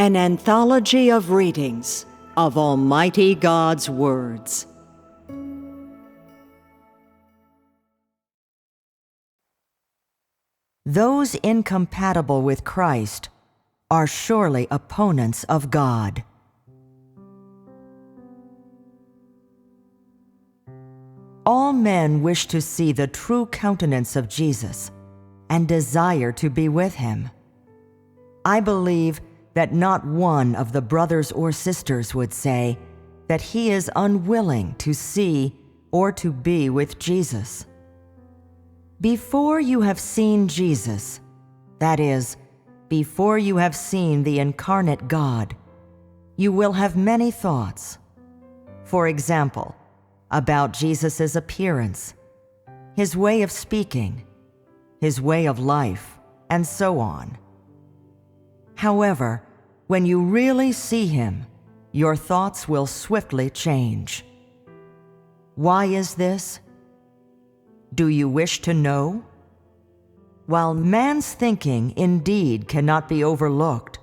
An anthology of readings of Almighty God's words. Those incompatible with Christ are surely opponents of God. All men wish to see the true countenance of Jesus and desire to be with him. I believe that not one of the brothers or sisters would say that he is unwilling to see or to be with Jesus. Before you have seen Jesus, that is, before you have seen the incarnate God, you will have many thoughts. For example, about Jesus' appearance, his way of speaking, his way of life, and so on. However, when you really see him, your thoughts will swiftly change. Why is this? Do you wish to know? While man's thinking indeed cannot be overlooked,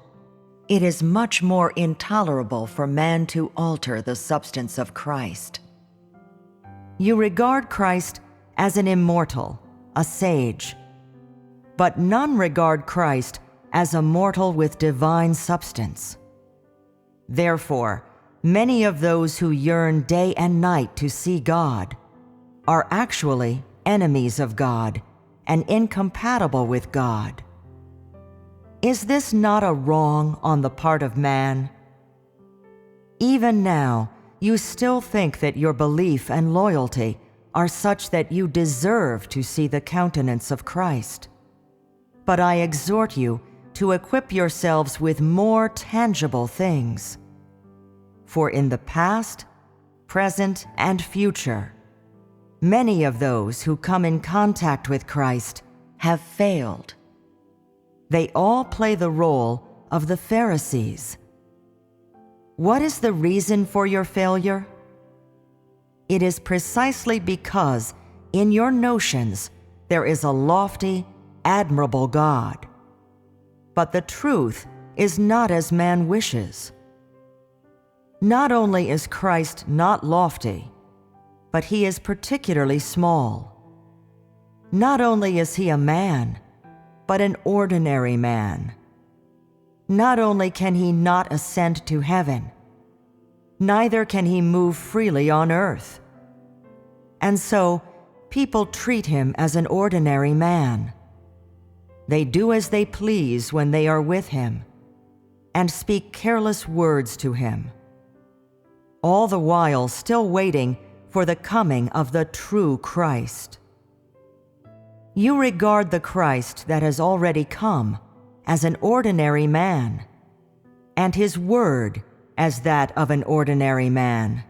it is much more intolerable for man to alter the substance of Christ. You regard Christ as an immortal, a sage, but none regard Christ as a mortal with divine substance. Therefore, many of those who yearn day and night to see God are actually enemies of God and incompatible with God. Is this not a wrong on the part of man? Even now, you still think that your belief and loyalty are such that you deserve to see the countenance of Christ. But I exhort you to equip yourselves with more tangible things. For in the past, present, and future, many of those who come in contact with Christ have failed. They all play the role of the Pharisees. What is the reason for your failure? It is precisely because in your notions there is a lofty, admirable God. But the truth is not as man wishes. Not only is Christ not lofty, but he is particularly small. Not only is he a man, but an ordinary man. Not only can he not ascend to heaven, neither can he move freely on earth. And so, people treat him as an ordinary man. They do as they please when they are with him, and speak careless words to him, all the while still waiting for the coming of the true Christ. You regard the Christ that has already come as an ordinary man, and his word as that of an ordinary man.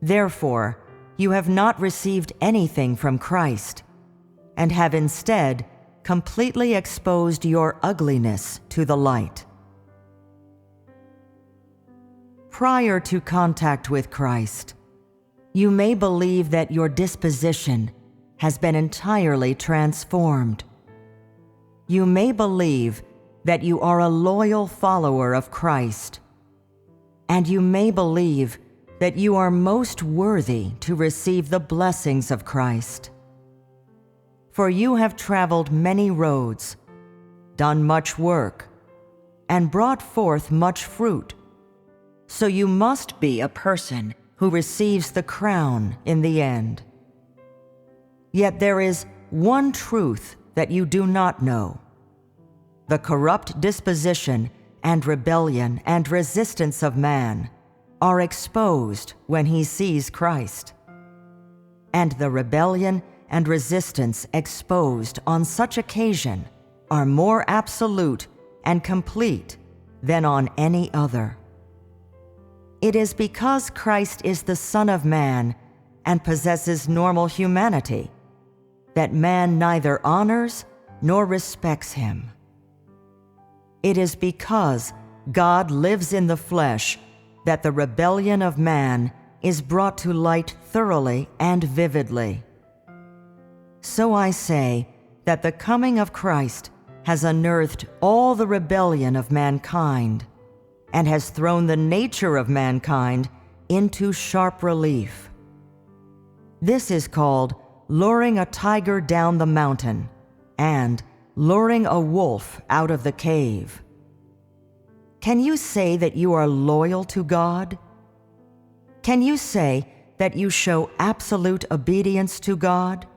Therefore, you have not received anything from Christ, and have instead completely exposed your ugliness to the light. Prior to contact with Christ, you may believe that your disposition has been entirely transformed. You may believe that you are a loyal follower of Christ, and you may believe that you are most worthy to receive the blessings of Christ. For you have traveled many roads, done much work, and brought forth much fruit. So you must be a person who receives the crown in the end. Yet there is one truth that you do not know. The corrupt disposition and rebellion and resistance of man are exposed when he sees Christ. And the rebellion and resistance exposed on such occasion are more absolute and complete than on any other. It is because Christ is the Son of Man and possesses normal humanity that man neither honors nor respects him. It is because God lives in the flesh that the rebellion of man is brought to light thoroughly and vividly. So I say that the coming of Christ has unearthed all the rebellion of mankind and has thrown the nature of mankind into sharp relief. This is called luring a tiger down the mountain and luring a wolf out of the cave. Can you say that you are loyal to God? Can you say that you show absolute obedience to God?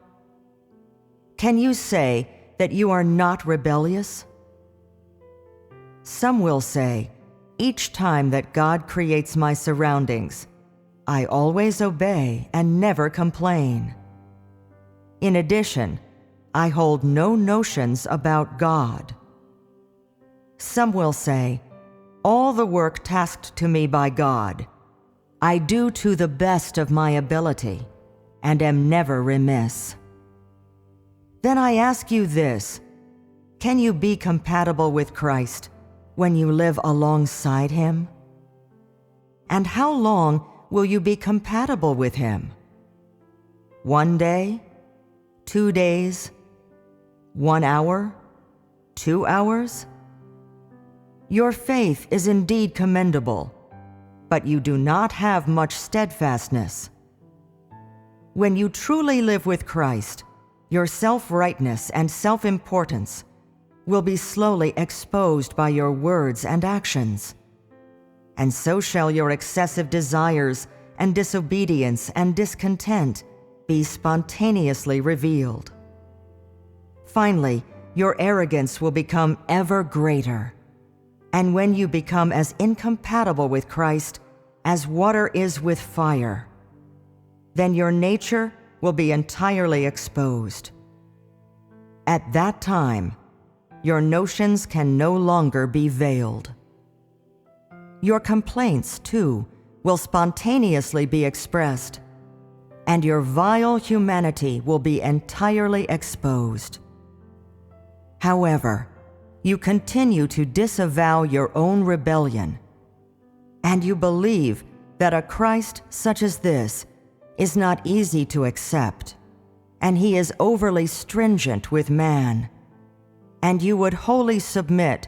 Can you say that you are not rebellious? Some will say, each time that God creates my surroundings, I always obey and never complain. In addition, I hold no notions about God. Some will say, all the work tasked to me by God, I do to the best of my ability and am never remiss. Then I ask you this, can you be compatible with Christ when you live alongside Him? And how long will you be compatible with Him? 1 day? 2 days? 1 hour? 2 hours? Your faith is indeed commendable, but you do not have much steadfastness. When you truly live with Christ, your self-rightness and self-importance will be slowly exposed by your words and actions, and so shall your excessive desires and disobedience and discontent be spontaneously revealed. Finally, your arrogance will become ever greater, and when you become as incompatible with Christ as water is with fire, then your nature will be entirely exposed. At that time, your notions can no longer be veiled. Your complaints, too, will spontaneously be expressed, and your vile humanity will be entirely exposed. However, you continue to disavow your own rebellion, and you believe that a Christ such as this is not easy to accept, and He is overly stringent with man, and you would wholly submit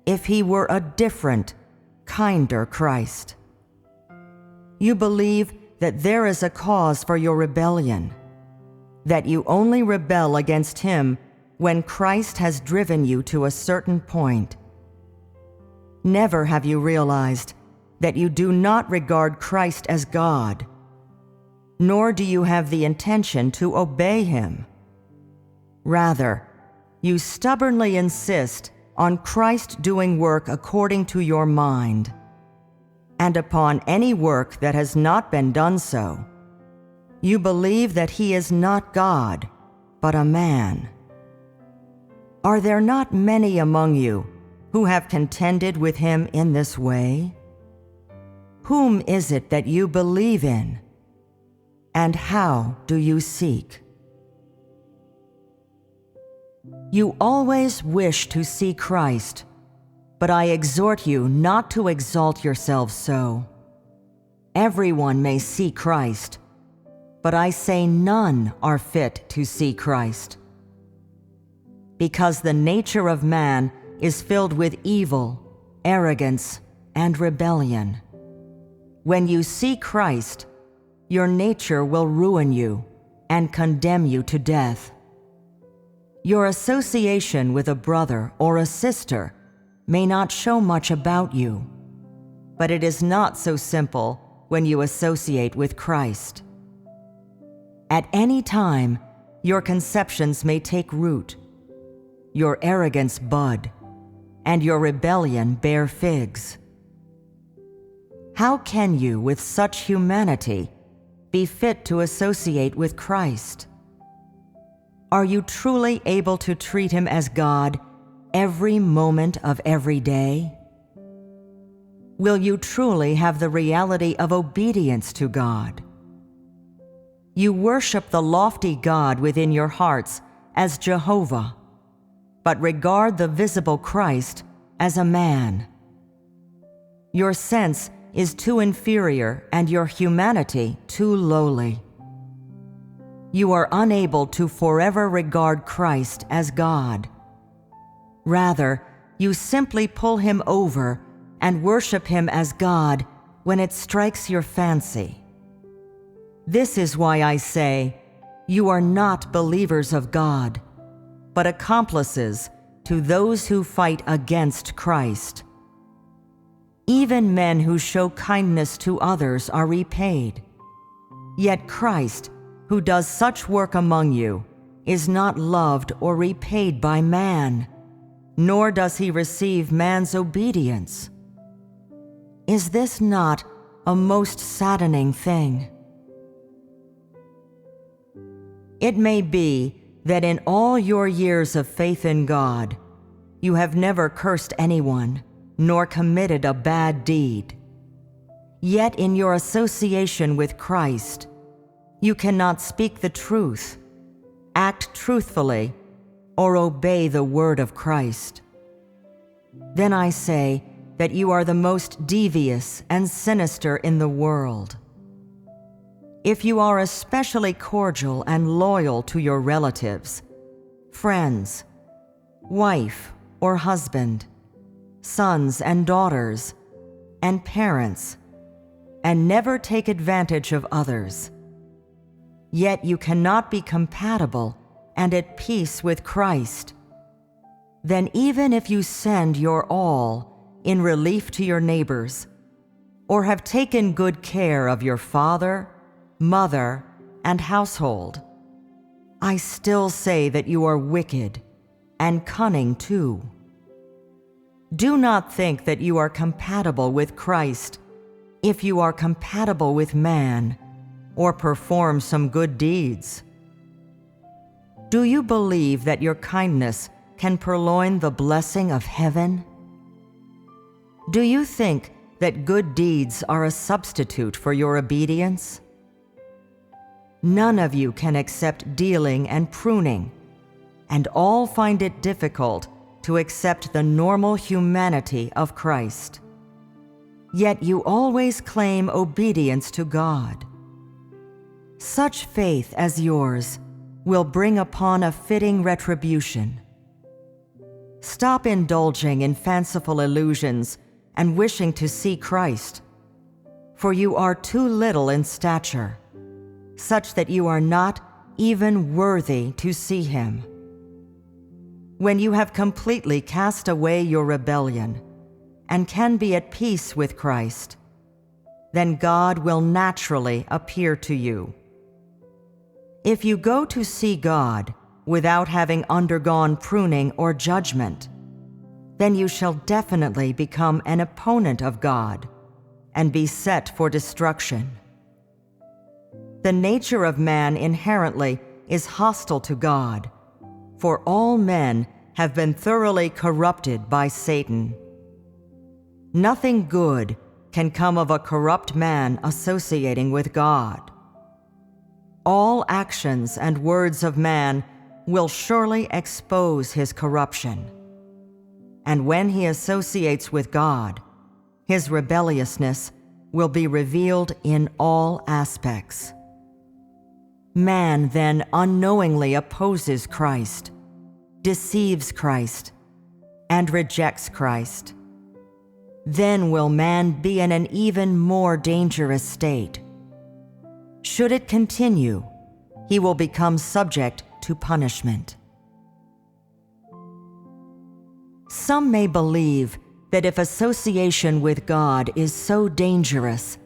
if He were a different, kinder Christ. You believe that there is a cause for your rebellion, that you only rebel against Him when Christ has driven you to a certain point. Never have you realized that you do not regard Christ as God, nor do you have the intention to obey Him. Rather, you stubbornly insist on Christ doing work according to your mind, and upon any work that has not been done so, you believe that He is not God, but a man. Are there not many among you who have contended with Him in this way? Whom is it that you believe in? And how do you seek? You always wish to see Christ, but I exhort you not to exalt yourselves so. Everyone may see Christ, but I say none are fit to see Christ. Because the nature of man is filled with evil, arrogance, and rebellion. When you see Christ, your nature will ruin you and condemn you to death. Your association with a brother or a sister may not show much about you, but it is not so simple when you associate with Christ. At any time, your conceptions may take root, your arrogance bud, and your rebellion bear figs. How can you, with such humanity, be fit to associate with Christ? Are you truly able to treat Him as God every moment of every day? Will you truly have the reality of obedience to God? You worship the lofty God within your hearts as Jehovah, but regard the visible Christ as a man. Your sense is too inferior and your humanity too lowly. You are unable to forever regard Christ as God. Rather, you simply pull him over and worship him as God when it strikes your fancy. This is why I say, you are not believers of God, but accomplices to those who fight against Christ. Even men who show kindness to others are repaid. Yet Christ, who does such work among you, is not loved or repaid by man, nor does he receive man's obedience. Is this not a most saddening thing? It may be that in all your years of faith in God, you have never cursed anyone, nor committed a bad deed. Yet in your association with Christ, you cannot speak the truth, act truthfully, or obey the word of Christ. Then I say that you are the most devious and sinister in the world. If you are especially cordial and loyal to your relatives, friends, wife or husband, sons and daughters, and parents, and never take advantage of others, yet you cannot be compatible and at peace with Christ, then even if you send your all in relief to your neighbors, or have taken good care of your father, mother, and household, I still say that you are wicked and cunning too. Do not think that you are compatible with Christ if you are compatible with man or perform some good deeds. Do you believe that your kindness can purloin the blessing of heaven? Do you think that good deeds are a substitute for your obedience? None of you can accept dealing and pruning, and all find it difficult to accept the normal humanity of Christ. Yet you always claim obedience to God. Such faith as yours will bring upon a fitting retribution. Stop indulging in fanciful illusions and wishing to see Christ, for you are too little in stature, such that you are not even worthy to see him. When you have completely cast away your rebellion and can be at peace with Christ, then God will naturally appear to you. If you go to see God without having undergone pruning or judgment, then you shall definitely become an opponent of God and be set for destruction. The nature of man inherently is hostile to God, for all men have been thoroughly corrupted by Satan. Nothing good can come of a corrupt man associating with God. All actions and words of man will surely expose his corruption. And when he associates with God, his rebelliousness will be revealed in all aspects. Man then unknowingly opposes Christ, deceives Christ, and rejects Christ. Then will man be in an even more dangerous state. Should it continue, he will become subject to punishment. Some may believe that if association with God is so dangerous,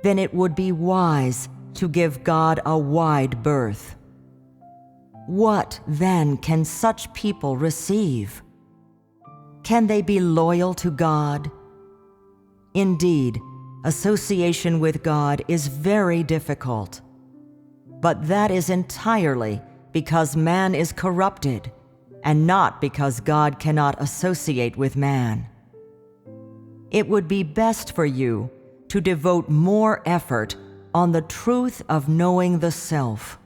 then it would be wise to give God a wide berth. What, then, can such people receive? Can they be loyal to God? Indeed, association with God is very difficult, but that is entirely because man is corrupted, and not because God cannot associate with man. It would be best for you to devote more effort on the truth of knowing the self.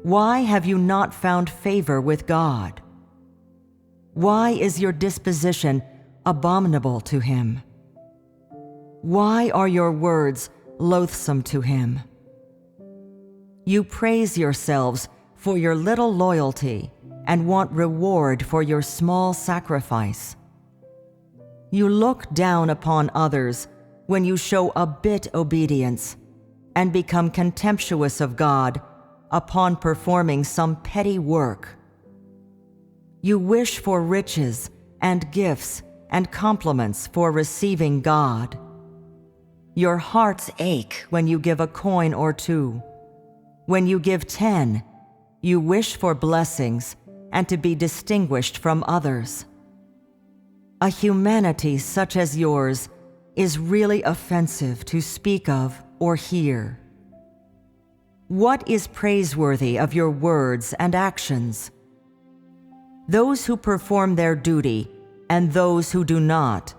Why have you not found favor with God? Why is your disposition abominable to him? Why are your words loathsome to him? You praise yourselves for your little loyalty and want reward for your small sacrifice. You look down upon others when you show a bit obedience and become contemptuous of God upon performing some petty work. You wish for riches and gifts and compliments for receiving God. Your hearts ache when you give a coin or two. When you give 10, you wish for blessings and to be distinguished from others. A humanity such as yours is really offensive to speak of or hear. What is praiseworthy of your words and actions? Those who perform their duty and those who do not.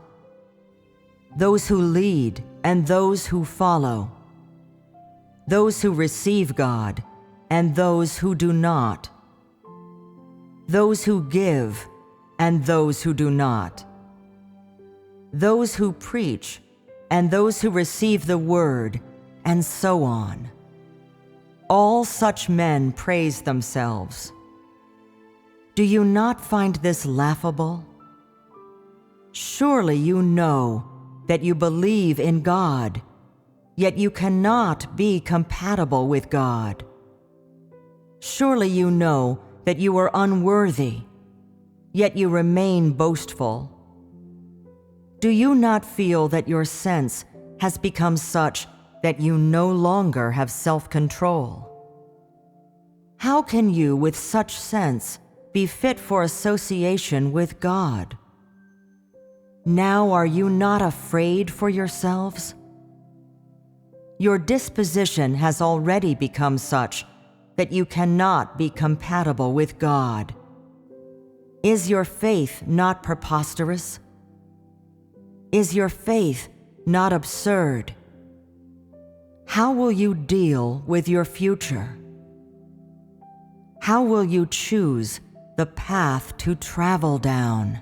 Those who lead and those who follow. Those who receive God and those who do not. Those who give and those who do not. Those who preach and those who receive the word, and so on. All such men praise themselves. Do you not find this laughable? Surely you know that you believe in God, yet you cannot be compatible with God. Surely you know that you are unworthy, yet you remain boastful. Do you not feel that your sense has become such that you no longer have self-control? How can you, with such sense, be fit for association with God? Now are you not afraid for yourselves? Your disposition has already become such that you cannot be compatible with God. Is your faith not preposterous? Is your faith not absurd? How will you deal with your future? How will you choose the path to travel down?